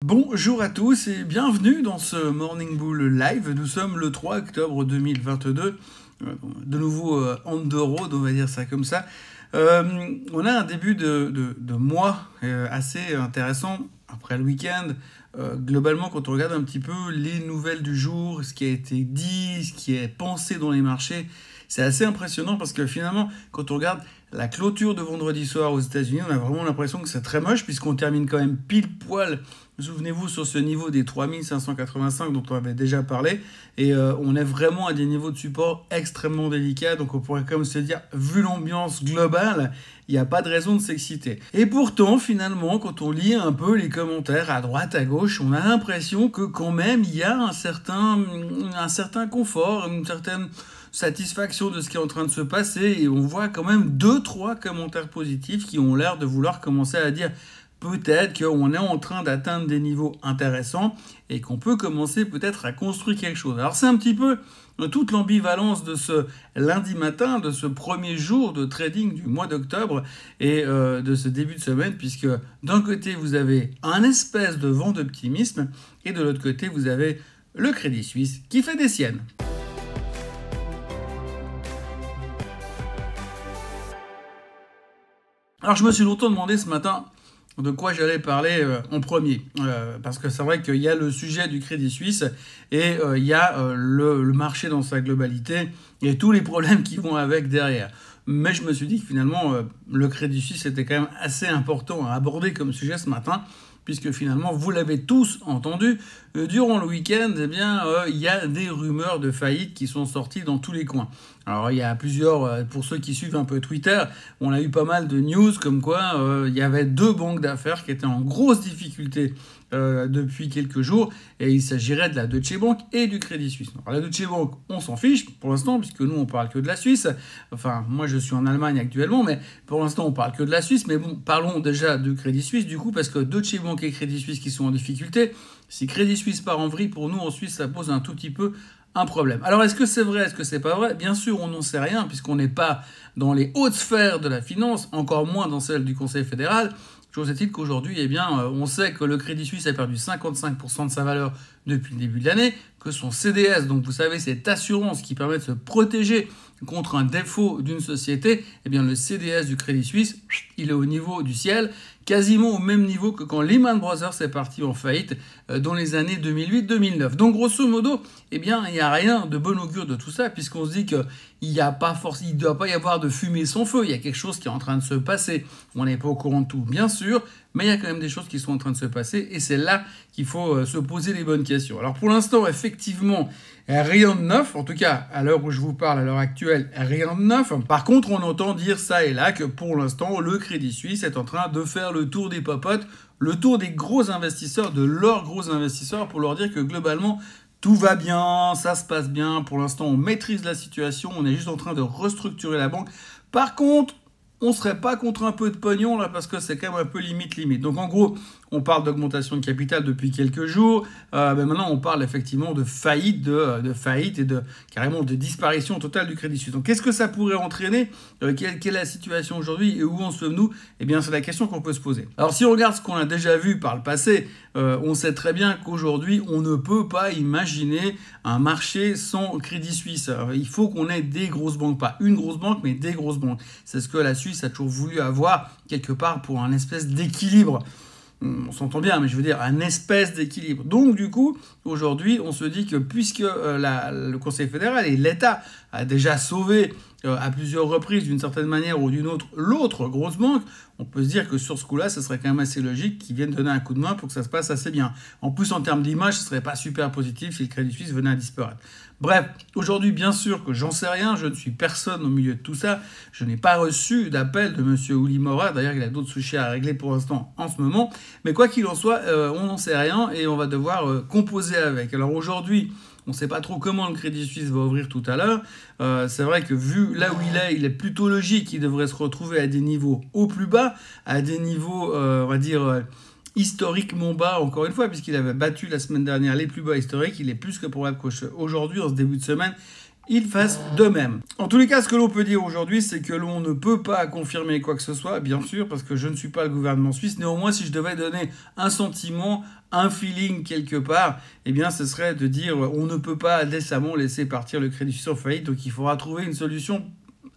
Bonjour à tous et bienvenue dans ce Morning Bull Live. Nous sommes le 3 octobre 2022, de nouveau on the road, on va dire ça comme ça. On a un début de mois assez intéressant après le week-end. Globalement, quand on regarde un petit peu les nouvelles du jour, ce qui a été dit, ce qui est pensé dans les marchés, c'est assez impressionnant parce que finalement, quand on regarde la clôture de vendredi soir aux États-Unis, on a vraiment l'impression que c'est très moche puisqu'on termine quand même pile poil. Souvenez-vous sur ce niveau des 3585 dont on avait déjà parlé et on est vraiment à des niveaux de support extrêmement délicats, donc on pourrait quand même se dire, vu l'ambiance globale, il n'y a pas de raison de s'exciter. Et pourtant, finalement, quand on lit un peu les commentaires à droite, à gauche, on a l'impression que quand même il y a un certain confort, une certaine satisfaction de ce qui est en train de se passer, et on voit quand même 2-3 commentaires positifs qui ont l'air de vouloir commencer à dire peut-être qu'on est en train d'atteindre des niveaux intéressants et qu'on peut commencer peut-être à construire quelque chose. Alors c'est un petit peu toute l'ambivalence de ce lundi matin, de ce premier jour de trading du mois d'octobre et de ce début de semaine, puisque d'un côté vous avez un espèce de vent d'optimisme et de l'autre côté vous avez le Crédit Suisse qui fait des siennes. Alors je me suis longtemps demandé ce matin de quoi j'allais parler en premier. Parce que c'est vrai qu'il y a le sujet du Crédit Suisse et il y a le marché dans sa globalité et tous les problèmes qui vont avec derrière. Mais je me suis dit que finalement, le Crédit Suisse était quand même assez important à aborder comme sujet ce matin, puisque finalement, vous l'avez tous entendu, durant le week-end, eh bien, il y a des rumeurs de faillite qui sont sorties dans tous les coins. Alors, il y a plusieurs, pour ceux qui suivent un peu Twitter, on a eu pas mal de news comme quoi il y avait 2 banques d'affaires qui étaient en grosse difficulté depuis quelques jours, et il s'agirait de la Deutsche Bank et du Crédit Suisse. Alors, la Deutsche Bank, on s'en fiche pour l'instant, puisque nous, on parle que de la Suisse. Enfin, moi, je suis en Allemagne actuellement, mais pour l'instant, on parle que de la Suisse. Mais bon, parlons déjà du Crédit Suisse, du coup, parce que Deutsche Bank et Crédit Suisse qui sont en difficulté, si Crédit Suisse part en vrille, pour nous, en Suisse, ça pose un tout petit peu un problème. Alors, est-ce que c'est vrai, est-ce que c'est pas vrai? Bien sûr, on n'en sait rien, puisqu'on n'est pas dans les hautes sphères de la finance, encore moins dans celles du Conseil fédéral. Chose est-il qu'aujourd'hui, eh bien, on sait que le Crédit Suisse a perdu 55% de sa valeur depuis le début de l'année, que son CDS, donc vous savez, cette assurance qui permet de se protéger contre un défaut d'une société, eh bien, le CDS du Crédit Suisse, il est au niveau du ciel, quasiment au même niveau que quand Lehman Brothers est parti en faillite dans les années 2008-2009. Donc, grosso modo, eh bien, il n'y a rien de bon augure de tout ça, puisqu'on se dit qu'il ne doit pas y avoir de fumée sans feu. Il y a quelque chose qui est en train de se passer. On n'est pas au courant de tout, bien sûr, mais il y a quand même des choses qui sont en train de se passer, et c'est là qu'il faut se poser les bonnes questions. Alors, pour l'instant, effectivement, rien de neuf, en tout cas, à l'heure où je vous parle, à l'heure actuelle, rien de neuf. Par contre, on entend dire ça et là que pour l'instant, le Crédit Suisse est en train de faire le tour des popotes, le tour des gros investisseurs, de leurs gros investisseurs, pour leur dire que globalement, tout va bien, ça se passe bien. Pour l'instant, on maîtrise la situation, on est juste en train de restructurer la banque. Par contre, on serait pas contre un peu de pognon là, parce que c'est quand même un peu limite. Donc en gros, on parle d'augmentation de capital depuis quelques jours, mais maintenant on parle effectivement de faillite, de faillite et carrément de disparition totale du Crédit Suisse. Donc qu'est-ce que ça pourrait entraîner, quelle est la situation aujourd'hui et où en sommes-nous? Eh bien c'est la question qu'on peut se poser. Alors si on regarde ce qu'on a déjà vu par le passé, on sait très bien qu'aujourd'hui on ne peut pas imaginer un marché sans Crédit Suisse. Alors, il faut qu'on ait des grosses banques, pas une grosse banque, mais des grosses banques. C'est ce que la Suisse a toujours voulu avoir quelque part pour un espèce d'équilibre. On s'entend bien, mais je veux dire un espèce d'équilibre. Donc du coup, aujourd'hui, on se dit que puisque le Conseil fédéral et l'État a déjà sauvé à plusieurs reprises, d'une certaine manière ou d'une autre, l'autre grosse banque, on peut se dire que sur ce coup-là, ce serait quand même assez logique qu'ils viennent donner un coup de main pour que ça se passe assez bien. En plus, en termes d'image, ce ne serait pas super positif si le Crédit Suisse venait à disparaître. Bref, aujourd'hui, bien sûr que j'en sais rien, je ne suis personne au milieu de tout ça, je n'ai pas reçu d'appel de M. Ouli Mora, d'ailleurs il a d'autres soucis à régler pour l'instant en ce moment, mais quoi qu'il en soit, on n'en sait rien et on va devoir composer avec. Alors aujourd'hui, on ne sait pas trop comment le Crédit Suisse va ouvrir tout à l'heure. C'est vrai que vu là où il est plutôt logique qu'il devrait se retrouver à des niveaux au plus bas, à des niveaux, on va dire, historiquement bas, encore une fois, puisqu'il avait battu la semaine dernière les plus bas historiques. Il est plus que probable qu'aujourd'hui, en ce début de semaine, ils fassent de même. En tous les cas, ce que l'on peut dire aujourd'hui, c'est que l'on ne peut pas confirmer quoi que ce soit, bien sûr, parce que je ne suis pas le gouvernement suisse. Néanmoins, si je devais donner un sentiment, un feeling quelque part, eh bien, ce serait de dire on ne peut pas décemment laisser partir le Crédit Suisse en faillite, donc il faudra trouver une solution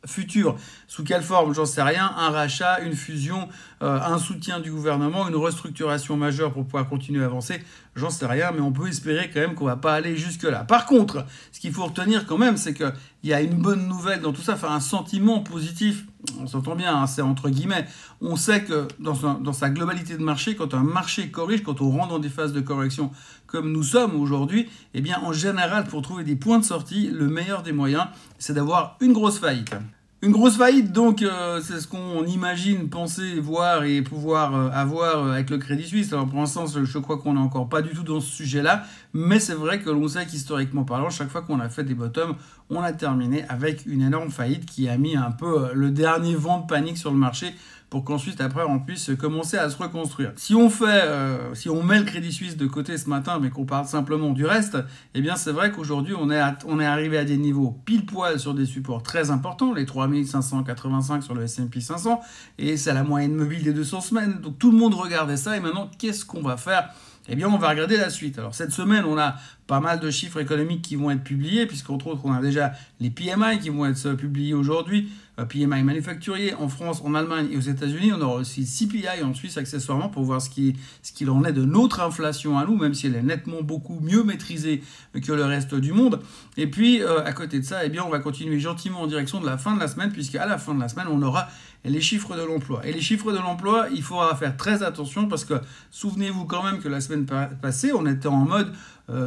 futur. Sous quelle forme? J'en sais rien. Un rachat, une fusion, un soutien du gouvernement, une restructuration majeure pour pouvoir continuer à avancer. J'en sais rien, mais on peut espérer quand même qu'on va pas aller jusque-là. Par contre, ce qu'il faut retenir quand même, c'est qu'il y a une bonne nouvelle dans tout ça, enfin un sentiment positif. On s'entend bien, hein, c'est entre guillemets. On sait que dans sa globalité de marché, quand un marché corrige, quand on rentre dans des phases de correction comme nous sommes aujourd'hui, eh bien en général, pour trouver des points de sortie, le meilleur des moyens, c'est d'avoir une grosse faillite. Une grosse faillite, donc, c'est ce qu'on imagine, penser, voir et pouvoir avoir avec le Crédit Suisse. Alors, pour l'instant, je crois qu'on n'est encore pas du tout dans ce sujet-là, mais c'est vrai que l'on sait qu'historiquement parlant, chaque fois qu'on a fait des bottoms, on a terminé avec une énorme faillite qui a mis un peu le dernier vent de panique sur le marché pour qu'ensuite, après, on puisse commencer à se reconstruire. Si on met le Crédit Suisse de côté ce matin, mais qu'on parle simplement du reste, eh bien, c'est vrai qu'aujourd'hui, on est arrivé à des niveaux pile poil sur des supports très importants, les 3585 sur le S&P 500, et c'est la moyenne mobile des 200 semaines. Donc, tout le monde regardait ça, et maintenant, qu'est-ce qu'on va faire? Eh bien, on va regarder la suite. Alors, cette semaine, on a pas mal de chiffres économiques qui vont être publiés, puisqu'entre autres, on a déjà les PMI qui vont être publiés aujourd'hui, PMI manufacturier en France, en Allemagne et aux États-Unis. On aura aussi CPI en Suisse accessoirement pour voir ce qu'il en est de notre inflation à nous, même si elle est nettement beaucoup mieux maîtrisée que le reste du monde. Et puis, à côté de ça, eh bien, on va continuer gentiment en direction de la fin de la semaine, puisqu'à la fin de la semaine, on aura les chiffres de l'emploi. Et les chiffres de l'emploi, il faudra faire très attention parce que souvenez-vous quand même que la semaine passée, on était en mode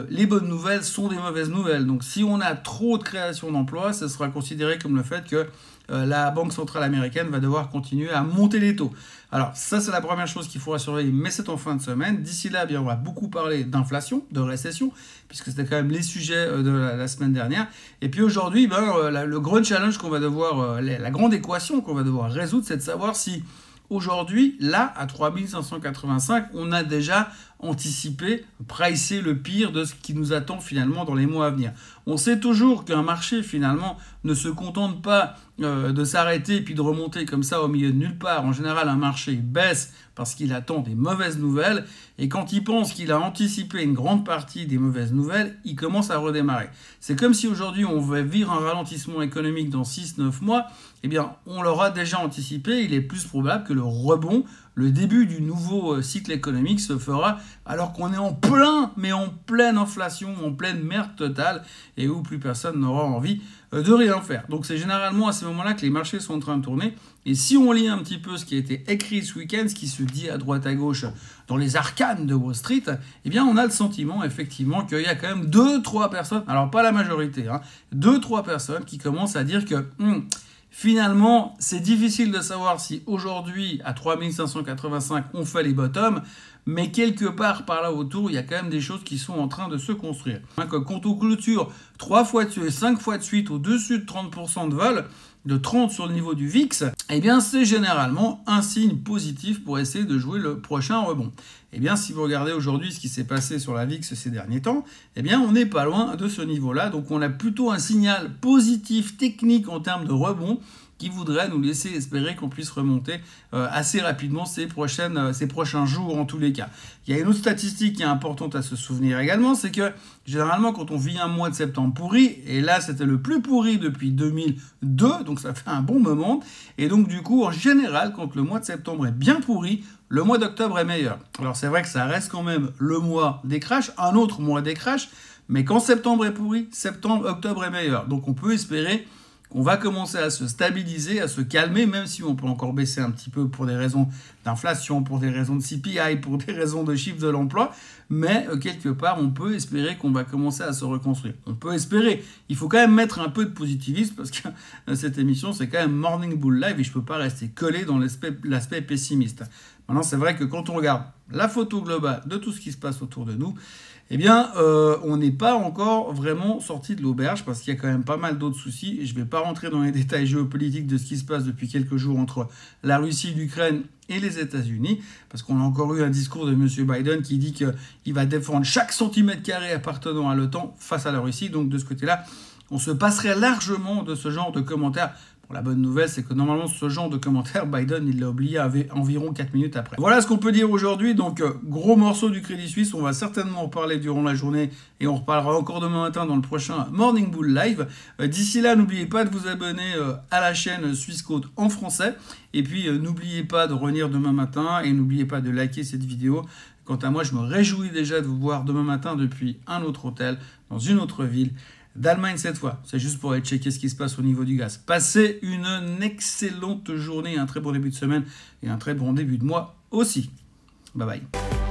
les bonnes nouvelles sont des mauvaises nouvelles. Donc si on a trop de création d'emplois, ce sera considéré comme le fait que la Banque centrale américaine va devoir continuer à monter les taux. Alors ça, c'est la première chose qu'il faudra surveiller, mais c'est en fin de semaine. D'ici là, eh bien, on va beaucoup parler d'inflation, de récession, puisque c'était quand même les sujets de la semaine dernière. Et puis aujourd'hui, le gros challenge qu'on va devoir, la grande équation qu'on va devoir résoudre, c'est de savoir si aujourd'hui, là, à 3585, on a déjà anticipé, pricé le pire de ce qui nous attend finalement dans les mois à venir. On sait toujours qu'un marché finalement ne se contente pas de s'arrêter et puis de remonter comme ça au milieu de nulle part. En général, un marché baisse parce qu'il attend des mauvaises nouvelles et quand il pense qu'il a anticipé une grande partie des mauvaises nouvelles, il commence à redémarrer. C'est comme si aujourd'hui on veut vivre un ralentissement économique dans 6-9 mois, eh bien on l'aura déjà anticipé, il est plus probable que le rebond, le début du nouveau cycle économique se fera alors qu'on est en pleine inflation, en pleine merde totale et où plus personne n'aura envie de rien faire. Donc c'est généralement à ces moments-là que les marchés sont en train de tourner. Et si on lit un petit peu ce qui a été écrit ce week-end, ce qui se dit à droite à gauche dans les arcanes de Wall Street, eh bien on a le sentiment effectivement qu'il y a quand même 2-3 personnes, alors pas la majorité, 2-3 personnes qui commencent à dire que finalement, c'est difficile de savoir si aujourd'hui, à 3585, on fait les bottoms, mais quelque part par là autour, il y a quand même des choses qui sont en train de se construire. Quand on clôture 3 fois de suite, 5 fois de suite au-dessus de 30% de vol, de 30 sur le niveau du VIX, eh bien c'est généralement un signe positif pour essayer de jouer le prochain rebond. Eh bien si vous regardez aujourd'hui ce qui s'est passé sur la VIX ces derniers temps, eh bien on n'est pas loin de ce niveau-là, donc on a plutôt un signal positif technique en termes de rebond qui voudrait nous laisser espérer qu'on puisse remonter assez rapidement ces prochains jours en tous les cas. Il y a une autre statistique qui est importante à se souvenir également, c'est que généralement quand on vit un mois de septembre pourri, et là c'était le plus pourri depuis 2002, donc ça fait un bon moment, et donc du coup en général quand le mois de septembre est bien pourri, le mois d'octobre est meilleur. Alors c'est vrai que ça reste quand même le mois des crashs, un autre mois des crashs, mais quand septembre est pourri, octobre est meilleur. Donc on peut espérer qu'on va commencer à se stabiliser, à se calmer, même si on peut encore baisser un petit peu pour des raisons d'inflation, pour des raisons de CPI, pour des raisons de chiffre de l'emploi, mais quelque part, on peut espérer qu'on va commencer à se reconstruire. On peut espérer. Il faut quand même mettre un peu de positivisme, parce que cette émission, c'est quand même Morning Bull Live, et je ne peux pas rester collé dans l'aspect pessimiste. Maintenant, c'est vrai que quand on regarde la photo globale de tout ce qui se passe autour de nous, eh bien, on n'est pas encore vraiment sorti de l'auberge parce qu'il y a quand même pas mal d'autres soucis. Et je ne vais pas rentrer dans les détails géopolitiques de ce qui se passe depuis quelques jours entre la Russie, l'Ukraine et les États-Unis, parce qu'on a encore eu un discours de M. Biden qui dit qu'il va défendre chaque centimètre carré appartenant à l'OTAN face à la Russie. Donc de ce côté-là, on se passerait largement de ce genre de commentaires. La bonne nouvelle, c'est que normalement, ce genre de commentaire, Biden, il l'a oublié environ 4 minutes après. Voilà ce qu'on peut dire aujourd'hui. Donc, gros morceau du Crédit Suisse. On va certainement en reparler durant la journée et on reparlera encore demain matin dans le prochain Morning Bull Live. D'ici là, n'oubliez pas de vous abonner à la chaîne Swissquote en français. Et puis, n'oubliez pas de revenir demain matin et n'oubliez pas de liker cette vidéo. Quant à moi, je me réjouis déjà de vous voir demain matin depuis un autre hôtel, dans une autre ville d'Allemagne cette fois. C'est juste pour aller checker ce qui se passe au niveau du gaz. Passez une excellente journée, un très bon début de semaine et un très bon début de mois aussi. Bye bye.